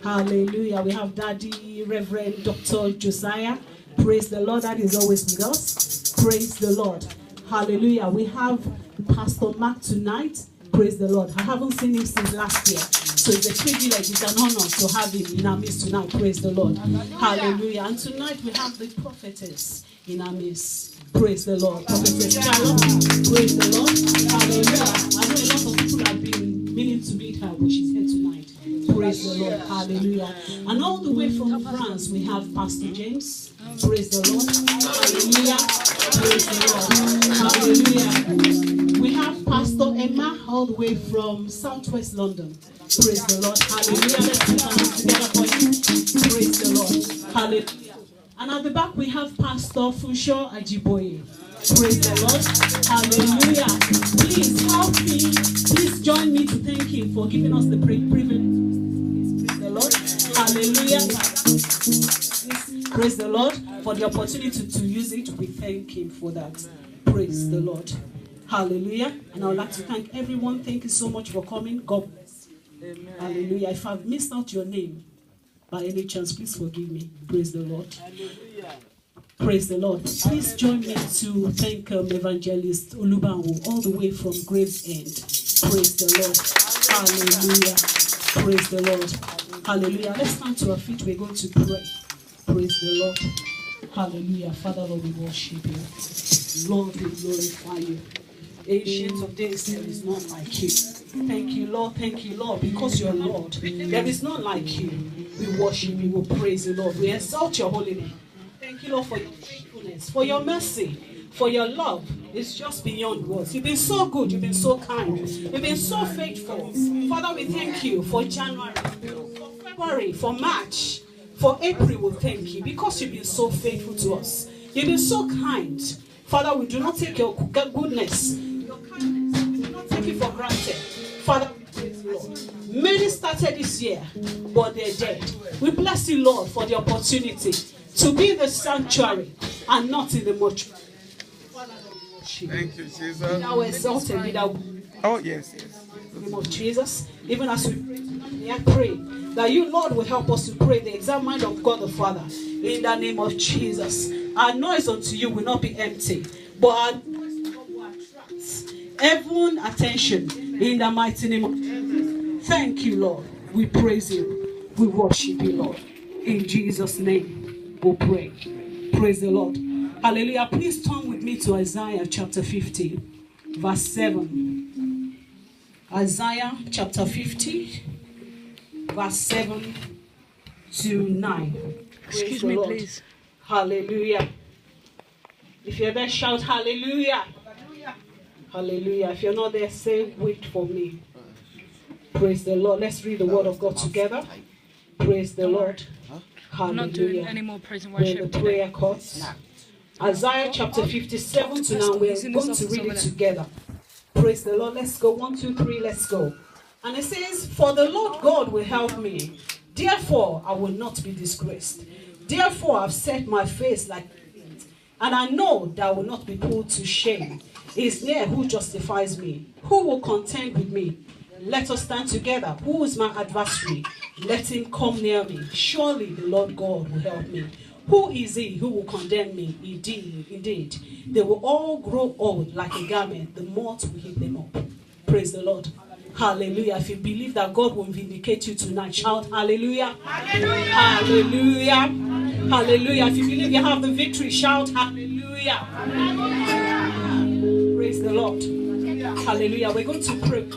Hallelujah. We have Daddy Reverend Dr. Josiah. Praise the Lord. That is always with us. Praise the Lord. Hallelujah. We have Pastor Mark tonight. Praise the Lord. I haven't seen him since last year. So it's a privilege, it's an honor to have him in our midst tonight. Praise the Lord. Hallelujah. And tonight we have the prophetess in our midst. Praise the Lord. Prophetess Charlotte. Praise the Lord. Hallelujah. I know a lot of people have been meaning to meet her, but she's here tonight. Praise the Lord. Hallelujah. And all the way from France, we have Pastor James. Praise the Lord. Hallelujah. Praise the Lord. Hallelujah. We have Pastor Emma all the way from Southwest London. Praise the Lord. Hallelujah. Let's put our hands together for you. Praise the Lord. Hallelujah. And at the back we have Pastor Fusho Ajiboye. Praise the Lord. Hallelujah. Please help me. Please join me to thank him for giving us the privilege. Praise the Lord. Hallelujah. Praise the Lord for the opportunity to use it. We thank him for that. Praise the Lord. Hallelujah. And I would like to thank everyone. Thank you so much for coming. God bless you. Amen. Hallelujah. If I've missed out your name by any chance, please forgive me. Praise the Lord. Hallelujah. Praise the Lord. Please join me to thank Evangelist Olubanwo all the way from Gravesend. Praise the Lord. Hallelujah. Praise the Lord. Hallelujah. Let's stand to our feet. We're going to pray. Praise the Lord. Hallelujah. Father, Lord, we worship you. Lord, we glorify you. Ancient of days, there is none like you. Thank you, Lord, because you're Lord. There is none like you. We worship you, we praise you, Lord. We exalt your holy name. Thank you, Lord, for your faithfulness, for your mercy, for your love. It's just beyond words. You've been so good, you've been so kind, you've been so faithful. Father, we thank you for January, for February, for March, for April. We thank you because you've been so faithful to us. You've been so kind. Father, we do not take your goodness, your kindness, we do not take it for granted. Father, we praise you, Lord. Many started this year, but they're dead. We bless you, Lord, for the opportunity to be in the sanctuary and not in the mortuary. Thank you, Jesus. Be thou exalted, be thou. Oh, yes. In the name of Jesus, even as we pray, I pray that you, Lord, will help us to pray the exact mind of God the Father. In the name of Jesus, our noise unto you will not be empty, but our noise will attract everyone's attention. In the mighty name of Jesus. Thank you, Lord. We praise you. We worship you, Lord. In Jesus' name, we pray. Praise the Lord. Hallelujah. Please turn with me to Isaiah chapter 50, verse 7. Isaiah chapter 50, verse 7 to 9. Excuse me, Lord. please. Hallelujah. If you're there, shout hallelujah. Hallelujah. If you're not there, say, wait for me. Praise the Lord. Let's read the word of God together. Praise the Lord. Hallelujah. I'm not doing any more praise and worship. We're in the prayer course. Isaiah chapter 57 to now. We're going to read it together. Praise the Lord. Let's go. 1, 2, 3. Let's go. And it says, for the Lord God will help me. Therefore, I will not be disgraced. Therefore, I've set my face like flint, and I know that I will not be put to shame. It is near who justifies me. Who will contend with me? Let us stand together. Who is my adversary? Let him come near me. Surely the Lord God will help me. Who is he who will condemn me? Indeed. They will all grow old like a garment. The moth will heap them up. Praise the Lord. Hallelujah. If you believe that God will vindicate you tonight, shout hallelujah. Hallelujah. Hallelujah. Hallelujah. If you believe you have the victory, shout hallelujah. Hallelujah. Praise the Lord. Hallelujah. We're going to pray.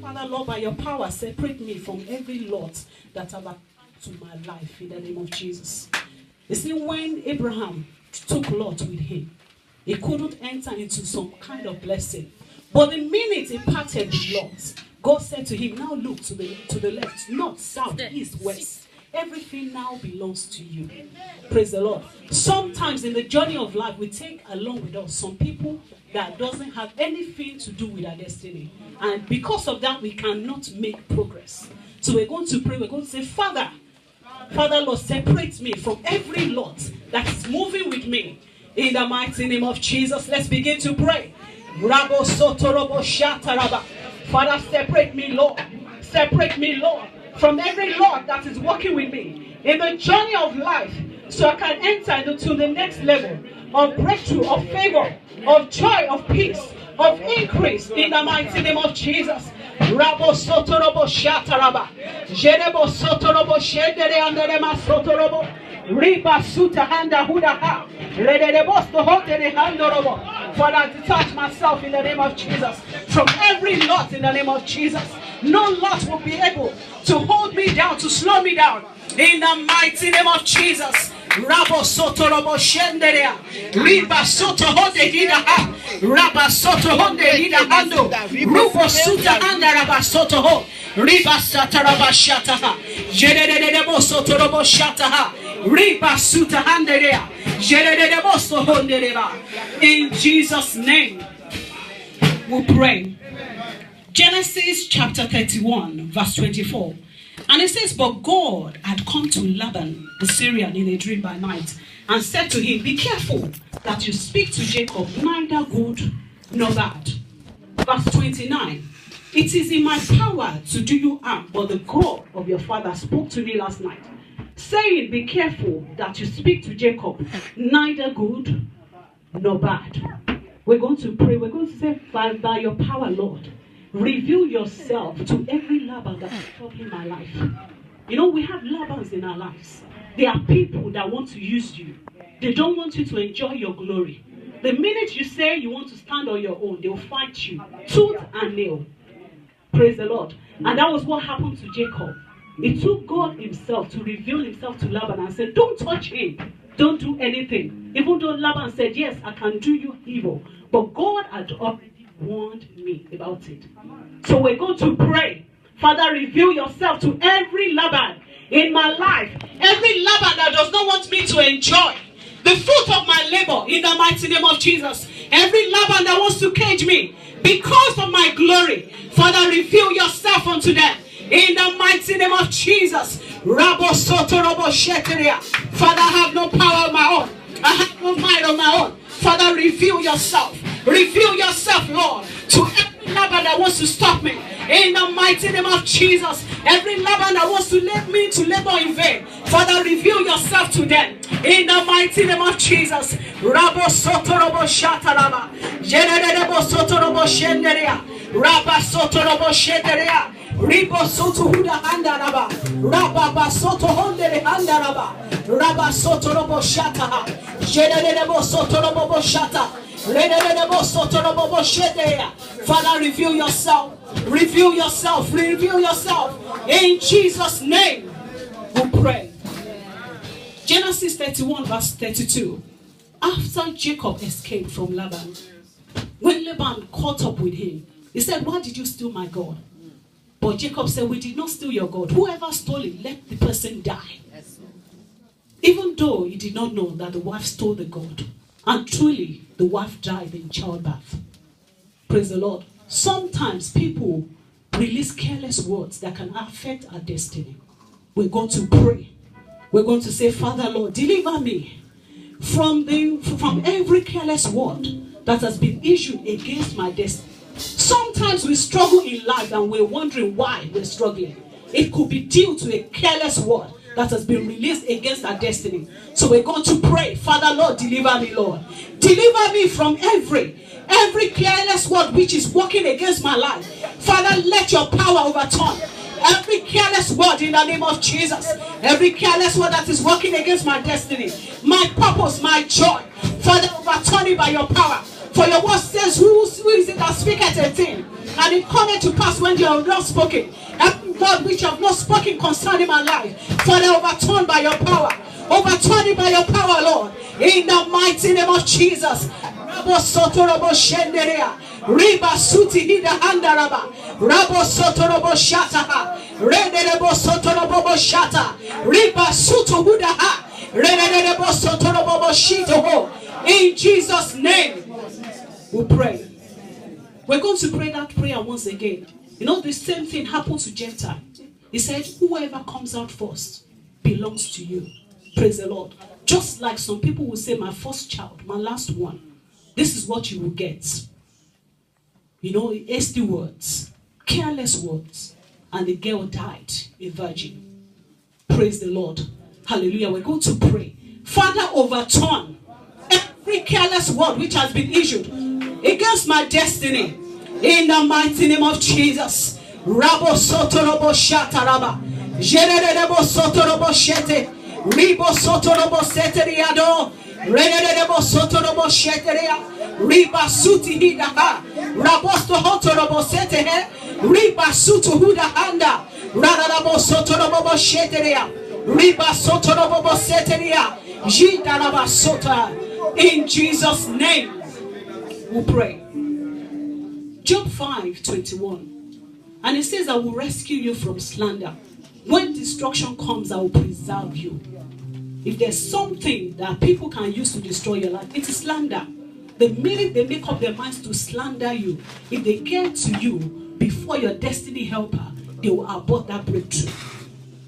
Father, Lord, by your power, separate me from every lot that have attached to my life in the name of Jesus. You see, when Abraham took Lot with him, he couldn't enter into some kind of blessing. But the minute he parted with Lot, God said to him, now look to the left, north, south, east, west. Everything now belongs to you. Praise the Lord. Sometimes in the journey of life, we take along with us some people that doesn't have anything to do with our destiny. And because of that, we cannot make progress. So we're going to pray. We're going to say, Father, Lord, separate me from every lot that is moving with me. In the mighty name of Jesus, let's begin to pray. Father, separate me, Lord. Separate me, Lord. from every Lord that is working with me in the journey of life, so I can enter into the next level of breakthrough, of favor, of joy, of peace, of increase in the mighty name of Jesus. Rabo sotorobo shataraba. Jerebo sotorobo shendere anderema sotorobo. Riba suta handa hudaha. Redebo stohotere handorobo. Father, I detach myself in the name of Jesus from every lot in the name of Jesus. No lot will be able to hold me down, to slow me down. In the mighty name of Jesus. Rabo soto robo shenderea. Riba soto honde hida ha. Raba soto honde hida hando. Rubo suta anda raba soto ho. Riba sata raba shata ha. Jedededebo soto robo shata ha. Riba suta handerea. Jedededebo soto honde reba. In Jesus' name, we pray. Genesis chapter 31, verse 24. And it says, but God had come to Laban, the Syrian, in a dream by night, and said to him, be careful that you speak to Jacob, neither good nor bad. Verse 29. It is in my power to do you harm, but the God of your father spoke to me last night, saying, be careful that you speak to Jacob, neither good nor bad. We're going to pray. We're going to say, by your power, Lord, reveal yourself to every Laban that is troubling my life. You know, we have Labans in our lives. They are people that want to use you. They don't want you to enjoy your glory. The minute you say you want to stand on your own, they'll fight you tooth and nail. Praise the Lord. And that was what happened to Jacob. It took God himself to reveal himself to Laban and said, don't touch him. Don't do anything. Even though Laban said, yes, I can do you evil. But God had already warned me about it. So we're going to pray. Father, reveal yourself to every Laban in my life. Every Laban that does not want me to enjoy the fruit of my labor in the mighty name of Jesus. Every Laban that wants to cage me because of my glory. Father, reveal yourself unto them in the mighty name of Jesus. Rabo soto robo sheteria. Father, I have no power of my own. I have no mind of my own. Father, reveal yourself. Reveal yourself, Lord, to every Laban that wants to stop me. In the mighty name of Jesus. Every Laban that wants to lead me to labor in vain. Father, reveal yourself to them. In the mighty name of Jesus. Rabo soto robo shataraba. Jededebo soto robo shenderea. Rabba soto robo shenderea. Ribo soto huda handaraba. Rabba soto hondere handaraba. Rabba soto robo shataha. Jededebo soto robo shata. Father, reveal yourself. Reveal yourself. Reveal yourself. In Jesus' name, we pray. Genesis 31, verse 32. After Jacob escaped from Laban, when Laban caught up with him, he said, why did you steal my God? But Jacob said, we did not steal your God. Whoever stole it, let the person die. Even though he did not know that the wife stole the God. And truly, the wife died in childbirth. Praise the Lord. Sometimes people release careless words that can affect our destiny. We're going to pray. We're going to say, Father, Lord, deliver me from every careless word that has been issued against my destiny. Sometimes we struggle in life and we're wondering why we're struggling. It could be due to a careless word that has been released against our destiny. So we're going to pray, Father, Lord, deliver me, Lord. Deliver me from every careless word which is working against my life. Father, let your power overturn every careless word in the name of Jesus. Every careless word that is working against my destiny, my purpose, my joy. Father, overturn it by your power. For your word says, who is it that speaketh a thing? And it cometh to pass when you have not spoken. Every word which you have not spoken concerning my life, Father, overturn by your power. Overturn it by your power, Lord. In the mighty name of Jesus. Rabo soto robo shenderea. Riba suti hida handaraba. Rabo soto robo shataha. Rede rebo soto robo shata. Riba suto hudaha. Rede rebo soto robo shito. In Jesus' name, we pray. We're going to pray that prayer once again. You know, the same thing happened to Jephthah. He said, whoever comes out first belongs to you. Praise the Lord. Just like some people will say, my first child, my last one. This is what you will get. You know, hasty words, careless words. and the girl died a virgin. Praise the Lord. Hallelujah. We're going to pray. Father, overturn every careless word which has been issued against my destiny. In the mighty name of Jesus. Rabo sotorobo shataraba. Jerebo sotorobo shete. Ribo sotorobo seteriado. Redebo sotorobo sheteria. Riba suti hidaha. Rabosto hotorobo setehe. Riba sutu hudahanda. Radabo sotorobo sheteria. Riba sotorobo seteria. Jidaraba sota. In Jesus' name we pray. Job 5:21. And it says, I will rescue you from slander. When destruction comes, I will preserve you. If there's something that people can use to destroy your life, it is slander. The minute they make up their minds to slander you, if they get to you before your destiny helper, they will abort that breakthrough.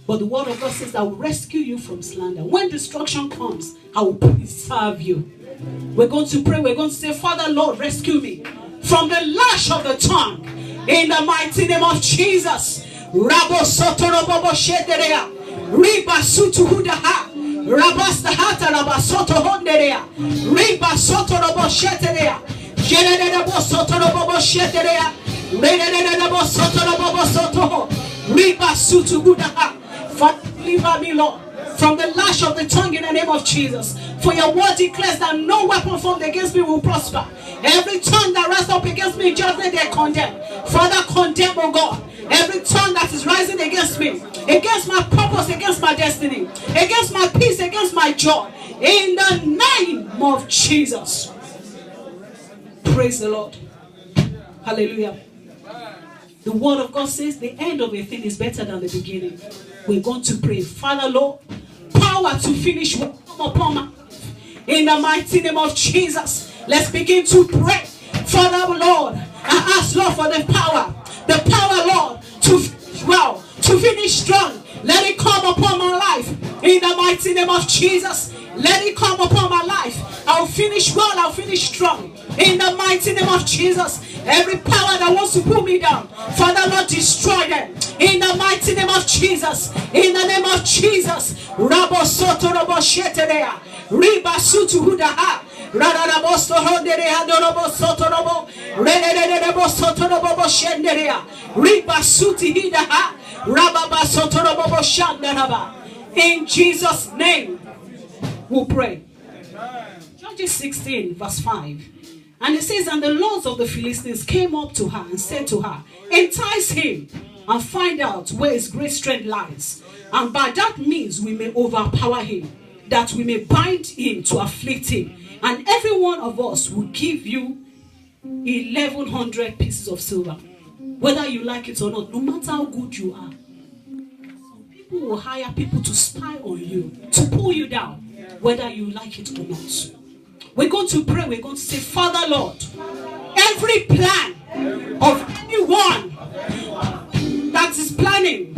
But the word of God says, I will rescue you from slander. When destruction comes, I will preserve you. We're going to pray. We're going to say, Father, Lord, rescue me from the lash of the tongue. In the mighty name of Jesus. Rabo sotorobo shederea. Riba sutu hudaha. Rabasta hata rabasoto honderea. Riba sotorobo shederea. Jerebo sotorobo shederea. Redebo sotorobo soto. Riba sutu hudaha. Deliver me, Lord, from the lash of the tongue in the name of Jesus. For your word declares that no weapon formed against me will prosper. Every tongue that rises up against me in judgment, they condemn. Father, condemn, oh God, every tongue that is rising against me, against my purpose, against my destiny, against my peace, against my joy. In the name of Jesus. Praise the Lord. Hallelujah. The word of God says the end of a thing is better than the beginning. We're going to pray. Father, Lord, power to finish what come upon my life. In the mighty name of Jesus, let's begin to pray. Father, Lord, I ask, Lord, for the power, Lord, to finish well, to finish strong. Let it come upon my life. In the mighty name of Jesus, let it come upon my life. I'll finish well, I'll finish strong. In the mighty name of Jesus, every power that wants to pull me down, Father, Lord, destroy them. In the mighty name of Jesus, in the name of Jesus, Rabo soto robo sheterea, Riba sutu hudaha, Radarabosto honderea, Dorobo soto robo, Redebo soto robo shenderea, Riba suti hidaha, Rababa soto robo shandaraba. In Jesus' name, we'll pray. Judges 16, verse 5. And it says, and the lords of the Philistines came up to her and said to her, entice him and find out where his great strength lies. And by that means we may overpower him, that we may bind him to afflict him. And every one of us will give you 1,100 pieces of silver. Whether you like it or not, no matter how good you are. Some people will hire people to spy on you, to pull you down, whether you like it or not. We're going to pray. We're going to say, Father, Lord, every plan of anyone that is planning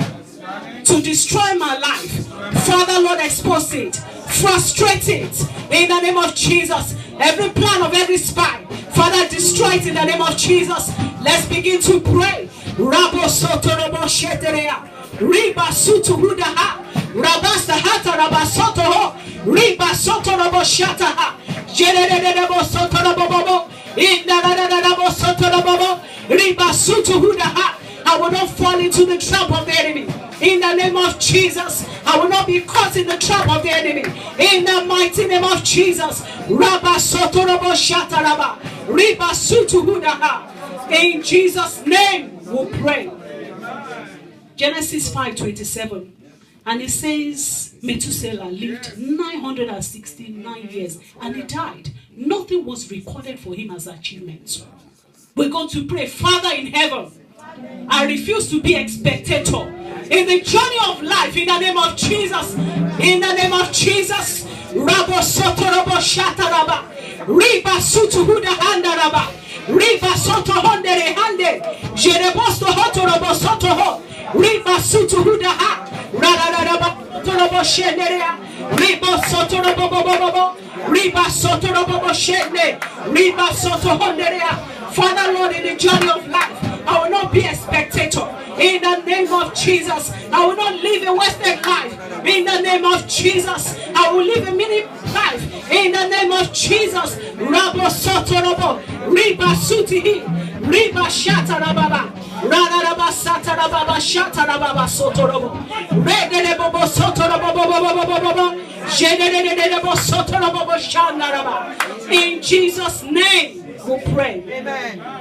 to destroy my life, Father, Lord, expose it, frustrate it in the name of Jesus. Every plan of every spy, Father, destroy it in the name of Jesus. Let's begin to pray. Rabo soto robo sheterea, riba sutu hudaha, rabasta hata rabasoto ho, riba soto robo shataha. I will not fall into the trap of the enemy. In the name of Jesus, I will not be caught in the trap of the enemy. In the mighty name of Jesus, in Jesus' name, we'll pray. Genesis 5:27. And it says, Methuselah lived 969 years and he died. Nothing was recorded for him as achievement. We're going to pray, Father in heaven, I refuse to be a spectator in the journey of life. In the name of Jesus, in the name of Jesus, Rabo soto robo shataraba, Riba sutu huda handaraba, Riba soto hondere hande, Jerebosto hoto robo soto ho, Riba sutu huda ha. Riba soto Father, Lord, in the journey of life, I will not be a spectator. In the name of Jesus, I will not live a wasted life. In the name of Jesus, I will live a mini life. In the name of Jesus, Rabo Sotorobo, Riba Sutihi, Riba Shatarababa, Radaraba Satarababa, Shatarababa Sotorobo, Redebo Sotorobo, Jedebo Sotorobo Shandaraba. In Jesus' name, we pray. Amen.